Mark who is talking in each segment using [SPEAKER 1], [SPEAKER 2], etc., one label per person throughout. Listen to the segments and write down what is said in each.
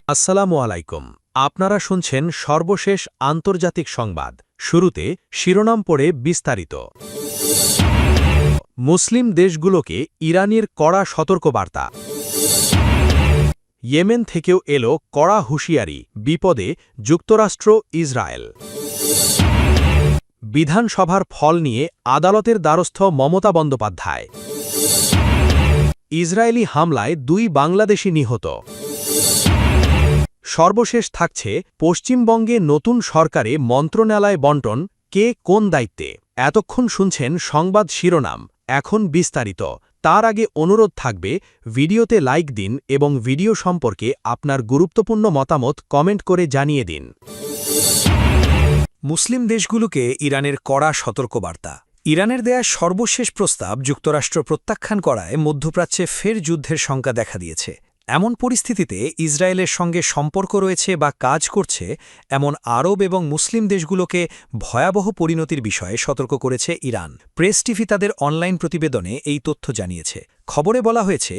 [SPEAKER 1] আসসালামু আলাইকুম। আপনারা শুনছেন সর্বশেষ আন্তর্জাতিক সংবাদ। শুরুতে শিরোনাম পড়ে বিস্তারিত। মুসলিম দেশগুলোকে ইরানের কড়া সতর্কবার্তা। ইয়েমেন থেকেও এলো কড়া হুঁশিয়ারি, বিপদে যুক্তরাষ্ট্র, ইসরায়েল। বিধানসভার ফল নিয়ে আদালতের দ্বারস্থ মমতা বন্দ্যোপাধ্যায়। ইসরায়েলি হামলায় 2 বাংলাদেশি নিহত। সর্বশেষ থাকছে পশ্চিমবঙ্গে নতুন সরকারে মন্ত্রণালয় বণ্টন, কে কোন দায়িত্বে। এতক্ষণ শুনছেন সংবাদ শিরোনাম, এখন বিস্তারিত। তার আগে অনুরোধ থাকবে ভিডিওতে লাইক দিন এবং ভিডিও সম্পর্কে আপনার গুরুত্বপূর্ণ মতামত কমেন্ট করে জানিয়ে দিন।
[SPEAKER 2] মুসলিম দেশগুলোকে ইরানের কড়া সতর্কবার্তা। ইরানের দেয়া সর্বশেষ প্রস্তাব যুক্তরাষ্ট্র প্রত্যাখ্যান করায় মধ্যপ্রাচ্যে ফের যুদ্ধের শঙ্কা দেখা দিয়েছে। এমন পরিস্থিতিতে ইসরায়েলের সঙ্গে সম্পর্ক রয়েছে বা কাজ করছে এমন আরব এবং মুসলিম দেশগুলোকে ভয়াবহ পরিণতির বিষয়ে সতর্ক করেছে ইরান। প্রেস টিভি তাদের অনলাইন প্রতিবেদনে এই তথ্য জানিয়েছে। খবরে বলা হয়েছে,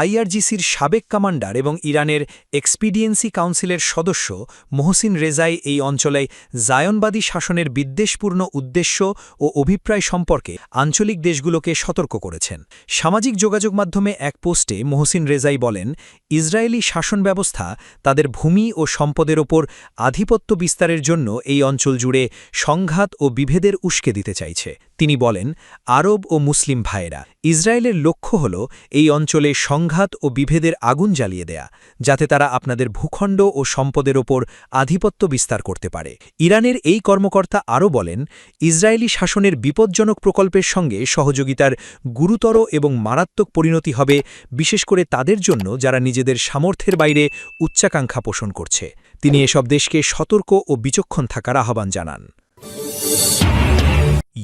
[SPEAKER 2] আইআরজিসির সাবেক কমান্ডার এবং ইরানের এক্সপিডিয়েন্সি কাউন্সিলের সদস্য মোহসিন রেজাই এই অঞ্চলে জায়নবাদী শাসনের বিদ্বেষপূর্ণ উদ্দেশ্য ও অভিপ্রায় সম্পর্কে আঞ্চলিক দেশগুলোকে সতর্ক করেছেন। সামাজিক যোগাযোগ মাধ্যমে এক পোস্টে মোহসিন রেজাই বলেন, ইসরায়েলি শাসন ব্যবস্থা তাদের ভূমি ও সম্পদের ওপর আধিপত্য বিস্তারের জন্য এই অঞ্চল জুড়ে সংঘাত ও বিভেদের উস্কে দিতে চাইছে। তিনি বলেন, আরব ও মুসলিম ভাইয়েরা, ইসরায়েলের লক্ষ্য হল এই অঞ্চলে সংঘাত ও বিভেদের আগুন জ্বালিয়ে দেয়া, যাতে তারা আপনাদের ভূখণ্ড ও সম্পদের ওপর আধিপত্য বিস্তার করতে পারে। ইরানের এই কর্মকর্তা আরও বলেন, ইসরায়েলি শাসনের বিপজ্জনক প্রকল্পের সঙ্গে সহযোগিতার গুরুতর এবং মারাত্মক পরিণতি হবে, বিশেষ করে তাদের জন্য যারা নিজেদের সামর্থ্যের বাইরে উচ্চাকাঙ্ক্ষা পোষণ করছে। তিনি এসব দেশকে সতর্ক ও বিচক্ষণ থাকার আহ্বান জানান।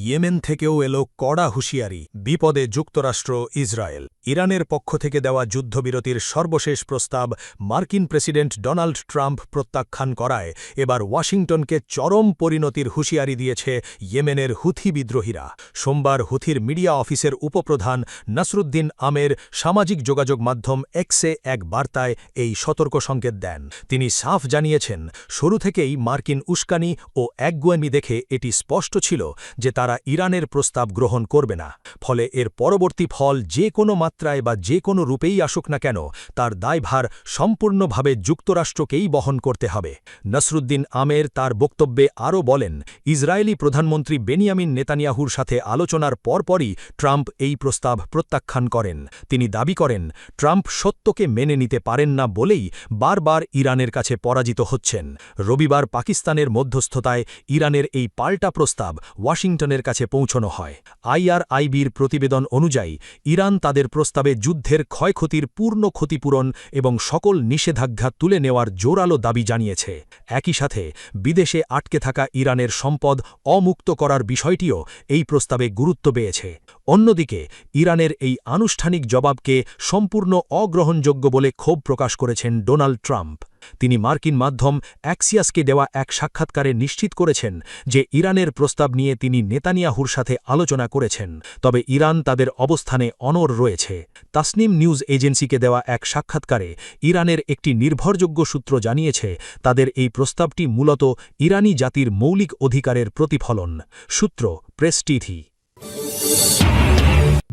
[SPEAKER 3] ইয়েমেন থেকেও এলো কড়া হুঁশিয়ারি, বিপদে যুক্তরাষ্ট্র, ইসরায়েল। ইরানের পক্ষ থেকে দেওয়া যুদ্ধবিরতির সর্বশেষ প্রস্তাব মার্কিন প্রেসিডেন্ট ডোনাল্ড ট্রাম্প প্রত্যাখ্যান করায় এবার ওয়াশিংটনকে চরম পরিণতির হুঁশিয়ারি দিয়েছে ইয়েমেনের হুথি বিদ্রোহীরা। সোমবার হুথির মিডিয়া অফিসের উপপ্রধান নাসরুদ্দিন আমের সামাজিক যোগাযোগ মাধ্যম এক্সে এক বার্তায় এই সতর্ক সংকেত দেন। তিনি সাফ জানিয়েছেন, শুরু থেকেই মার্কিন উস্কানি ও একগুঁয়েমি দেখে এটি স্পষ্ট ছিল যে তারা ইরানের প্রস্তাব গ্রহণ করবে না। ফলে এর পরবর্তী ফল যে কোনো মাত্রায় বা যে কোনো রূপেই আসুক না কেন, তার দায়ভার সম্পূর্ণভাবে যুক্তরাষ্ট্রকেই বহন করতে হবে। নাসরুদ্দিন আমের তার বক্তব্যে আরও বলেন, ইসরায়েলি প্রধানমন্ত্রী বেনিয়ামিন নেতানিয়াহুর সাথে আলোচনার পরপরই ট্রাম্প এই প্রস্তাব প্রত্যাখ্যান করেন। তিনি দাবি করেন, ট্রাম্প সত্যকে মেনে নিতে পারেন না বলেই বারবার ইরানের কাছে পরাজিত হচ্ছেন। রবিবার পাকিস্তানের মধ্যস্থতায় ইরানের এই পাল্টা প্রস্তাব ওয়াশিংটনের কাছে পৌঁছানো হয়। আইআরআইবির প্রতিবেদন অনুযায়ী ইরান তাদের প্রস্তাবে যুদ্ধের ক্ষয়ক্ষতির পূর্ণ ক্ষতিপূরণ এবং সকল নিষেধাজ্ঞা তুলে নেওয়ার জোরালো দাবি জানিয়েছে। একই সাথে বিদেশে আটকে থাকা ইরানের সম্পদ অমুক্ত করার বিষয়টিও এই প্রস্তাবে গুরুত্ব পেয়েছে। অন্যদিকে ইরানের এই আনুষ্ঠানিক জবাবকে সম্পূর্ণ অগ্রহণযোগ্য বলে ক্ষোভ প্রকাশ করেছেন ডোনাল্ড ট্রাম্প। তিনি মার্কিন মাধ্যম অ্যাক্সিয়াসকে দেওয়া এক সাক্ষাৎকারে নিশ্চিত করেছেন যে ইরানের প্রস্তাব নিয়ে তিনি নেতানিয়াহুর সাথে আলোচনা করেছেন, তবে ইরান তাদের অবস্থানে অনড় রয়েছে। তাসনিম নিউজ এজেন্সিকে দেওয়া এক সাক্ষাৎকারে ইরানের একটি নির্ভরযোগ্য সূত্র জানিয়েছে, তাদের এই প্রস্তাবটি মূলত ইরানি জাতির মৌলিক অধিকারের প্রতিফলন। সূত্র প্রেস টিভি।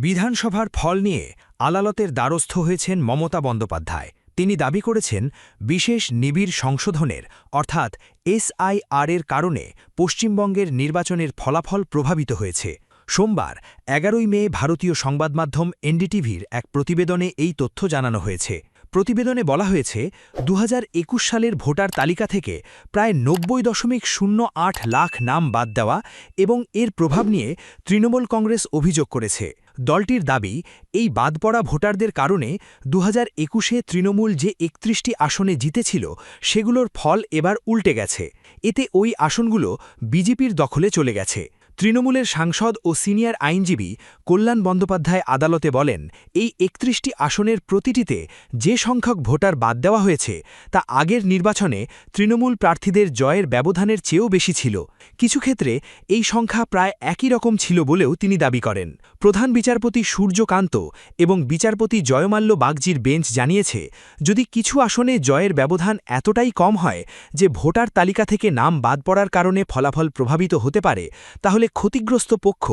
[SPEAKER 2] বিধানসভার ফল নিয়ে আদালতের দ্বারস্থ হয়েছেন মমতা বন্দ্যোপাধ্যায়। তিনি দাবি করেছেন, বিশেষ নিবিড় সংশোধনের অর্থাৎ এসআইআর-এর কারণে পশ্চিমবঙ্গের নির্বাচনের ফলাফল প্রভাবিত হয়েছে। সোমবার 11 মে ভারতীয় সংবাদমাধ্যম এনডিটিভির এক প্রতিবেদনে এই তথ্য জানানো হয়েছে। প্রতিবেদনে বলা হয়েছে, 2021 সালের ভোটার তালিকা থেকে প্রায় 90.08 লাখ নাম বাদ দেওয়া এবং এর প্রভাব নিয়ে তৃণমূল কংগ্রেস অভিযোগ করেছে। দলটির দাবি, এই বাদ পড়া ভোটারদের কারণে 2021-এ তৃণমূল যে 31টি আসনে জিতেছিল সেগুলোর ফল এবার উল্টে গেছে। এতে ওই আসনগুলো বিজেপির দখলে চলে গেছে। তৃণমূলের সাংসদ ও সিনিয়র আইনজীবী কল্যাণ বন্দ্যোপাধ্যায় আদালতে বলেন, এই ৩১টি আসনের প্রতিটিতে যে সংখ্যক ভোটার বাদ দেওয়া হয়েছে তা আগের নির্বাচনে তৃণমূল প্রার্থীদের জয়ের ব্যবধানের চেয়েও বেশি ছিল। কিছু ক্ষেত্রে এই সংখ্যা প্রায় একই রকম ছিল বলেও তিনি দাবি করেন। প্রধান বিচারপতি সূর্যকান্ত এবং বিচারপতি জয়মাল্য বাগজির বেঞ্চ জানিয়েছে, যদি কিছু আসনে জয়ের ব্যবধান এতটাই কম হয় যে ভোটার তালিকা থেকে নাম বাদ পড়ার কারণে ফলাফল প্রভাবিত হতে পারে, তাহলে ক্ষতিগ্রস্ত পক্ষ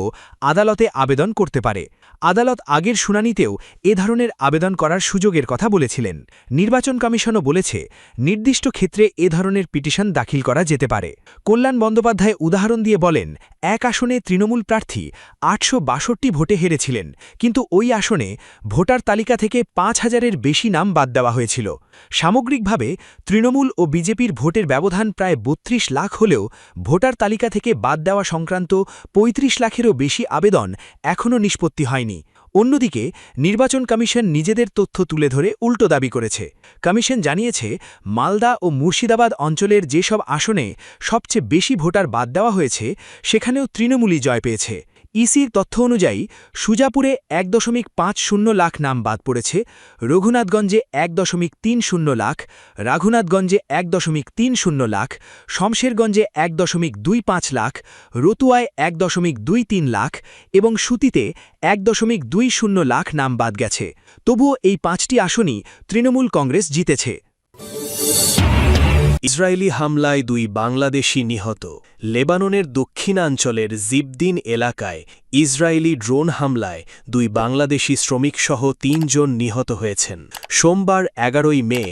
[SPEAKER 2] আদালতে আবেদন করতে পারে। আদালত আগের শুনানিতেও এ ধরনের আবেদন করার সুযোগের কথা বলেছিলেন। নির্বাচন কমিশনও বলেছে, নির্দিষ্ট ক্ষেত্রে এ ধরনের পিটিশন দাখিল করা যেতে পারে। কল্যাণ বন্দ্যোপাধ্যায় উদাহরণ দিয়ে বলেন, এক আসনে তৃণমূল প্রার্থী ৮৬২ ভোটে হেরেছিলেন, কিন্তু ওই আসনে ভোটার তালিকা থেকে ৫,০০০-এর বেশি নাম বাদ দেওয়া হয়েছিল। সামগ্রিকভাবে তৃণমূল ও বিজেপির ভোটের ব্যবধান প্রায় ৩২ লাখ হলেও ভোটার তালিকা থেকে বাদ দেওয়া সংক্রান্ত ৩৫ লাখেরও বেশি আবেদন এখনও নিষ্পত্তি হয়নি। অন্যদিকে নির্বাচন কমিশন নিজেদের তথ্য তুলে ধরে উল্টো দাবি করেছে। কমিশন জানিয়েছে, মালদা ও মুর্শিদাবাদ অঞ্চলের যেসব আসনে সবচেয়ে বেশি ভোটার বাদ দেওয়া হয়েছে সেখানেও তৃণমূলই জয় পেয়েছে। ইসির তথ্য অনুযায়ী সুজাপুরে ১.৫০ লাখ নাম বাদ পড়েছে, রঘুনাথগঞ্জে ১.৩০ লাখ, রাঘুনাথগঞ্জে ১.৩০ লাখ, শমশেরগঞ্জে ১.25 লাখ, রতুয়ায় ১.23 লাখ এবং সুতিতে ১.20 লাখ নাম বাদ গেছে। তবুও এই ৫টি আসনই তৃণমূল কংগ্রেস জিতেছে।
[SPEAKER 1] ইসরায়েলি হামলায় ২ বাংলাদেশি নিহত। লেবাননের দক্ষিণাঞ্চলের জিবদিন এলাকায় ইসরায়েলি ড্রোন হামলায় ২ বাংলাদেশি শ্রমিকসহ ৩ জন নিহত হয়েছেন। সোমবার ১১ মে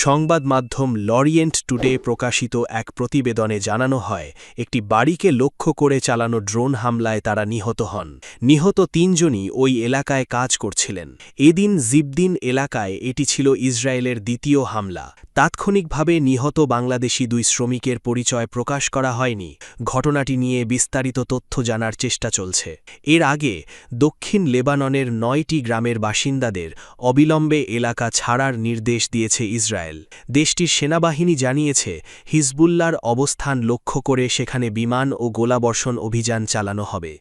[SPEAKER 1] সংবাদ মাধ্যম লরিয়েন্ট টুডে প্রকাশিত এক প্রতিবেদনে জানানো হয়, একটি বাড়িকে লক্ষ্য করে চালানো ড্রোন হামলায় তারা নিহত হন। নিহত ৩ জনই ওই এলাকায় কাজ করছিলেন। এদিন জিবদিন এলাকায় এটি ছিল ইসরায়েলের দ্বিতীয় হামলা। তাৎক্ষণিকভাবে নিহত বাংলাদেশি ২ শ্রমিকের পরিচয় প্রকাশ করা হয়নি। ঘটনাটি নিয়ে বিস্তারিত তথ্য জানার চেষ্টা চলছে। এর আগে দক্ষিণ লেবাননের ৯টি গ্রামের বাসিন্দাদের অবিলম্বে এলাকা ছাড়ার নির্দেশ দিয়েছে ইসরায়েল। দেশটির সেনাবাহিনী জানিয়েছে, হিজবুল্লাহর অবস্থান লক্ষ্য করে সেখানে বিমান ও গোলাবর্ষণ অভিযান চালানো হবে।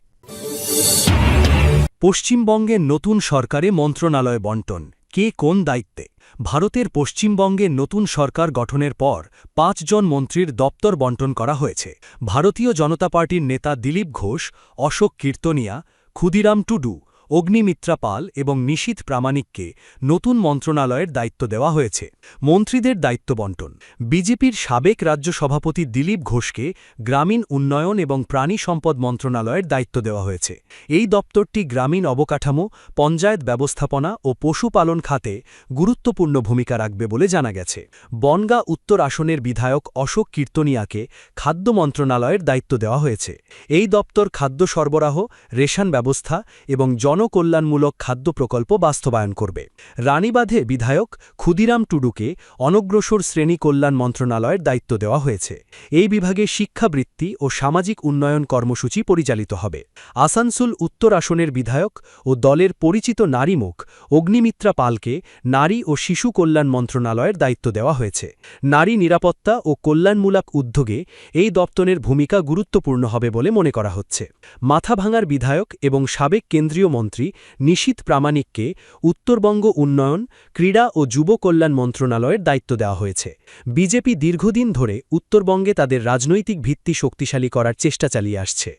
[SPEAKER 3] পশ্চিমবঙ্গে নতুন সরকারে মন্ত্রণালয় বণ্টন, কে কোন দায়িত্বে? ভারতের পশ্চিমবঙ্গে নতুন সরকার গঠনের পর ৫ জন মন্ত্রীর দপ্তর বণ্টন করা হয়েছে। ভারতীয় জনতা পার্টির নেতা দিলীপ ঘোষ, অশোক কীর্তনিয়া, ক্ষুদিরাম টুডু, অগ্নিমিত্রা পাল এবং নিশীথ প্রামাণিককে নতুন মন্ত্রণালয়ের দায়িত্ব দেওয়া হয়েছে। মন্ত্রীদের দায়িত্ব বণ্টন: বিজেপির সাবেক রাজ্য সভাপতি দিলীপ ঘোষকে গ্রামীণ উন্নয়ন এবং প্রাণী সম্পদ মন্ত্রণালয়ের দায়িত্ব দেওয়া হয়েছে। এই দপ্তরটি গ্রামীণ অবকাঠামো, পঞ্চায়েত ব্যবস্থাপনা ও পশুপালন খাতে গুরুত্বপূর্ণ ভূমিকা রাখবে বলে জানা গেছে। বনগাঁ উত্তর আসনের বিধায়ক অশোক কীর্তনিয়াকে খাদ্য মন্ত্রণালয়ের দায়িত্ব দেওয়া হয়েছে। এই দপ্তর খাদ্য সরবরাহ, রেশন ব্যবস্থা এবং জনকল্যাণমূলক খাদ্য প্রকল্প বাস্তবায়ন করবে। রানীবাঁধে বিধায়ক ক্ষুদিরাম টুডুকে অনগ্রসর শ্রেণী কল্যাণ মন্ত্রণালয়ের দায়িত্ব দেওয়া হয়েছে। এই বিভাগে শিক্ষাবৃত্তি ও সামাজিক উন্নয়ন কর্মসূচি পরিচালিত হবে। আসানসোল উত্তর আসনের বিধায়ক ও দলের পরিচিত নারীমুখ অগ্নিমিত্রা পালকে নারী ও শিশু কল্যাণ মন্ত্রণালয়ের দায়িত্ব দেওয়া হয়েছে। নারী নিরাপত্তা ও কল্যাণমূলক উদ্যোগে এই দপ্তরের ভূমিকা গুরুত্বপূর্ণ হবে বলে মনে করা হচ্ছে। মাথাভাঙার বিধায়ক এবং সাবেক কেন্দ্রীয় মন্ত্রী নিশীথ প্রামাণিককে উত্তরবঙ্গ উন্নয়ন, ক্রীড়া ও যুব কল্যাণ মন্ত্রণালয়ের দায়িত্ব দেওয়া হয়েছে। বিজেপি দীর্ঘদিন ধরে উত্তরবঙ্গে তাদের রাজনৈতিক ভিত্তি শক্তিশালী করার চেষ্টা চালিয়ে আসছে।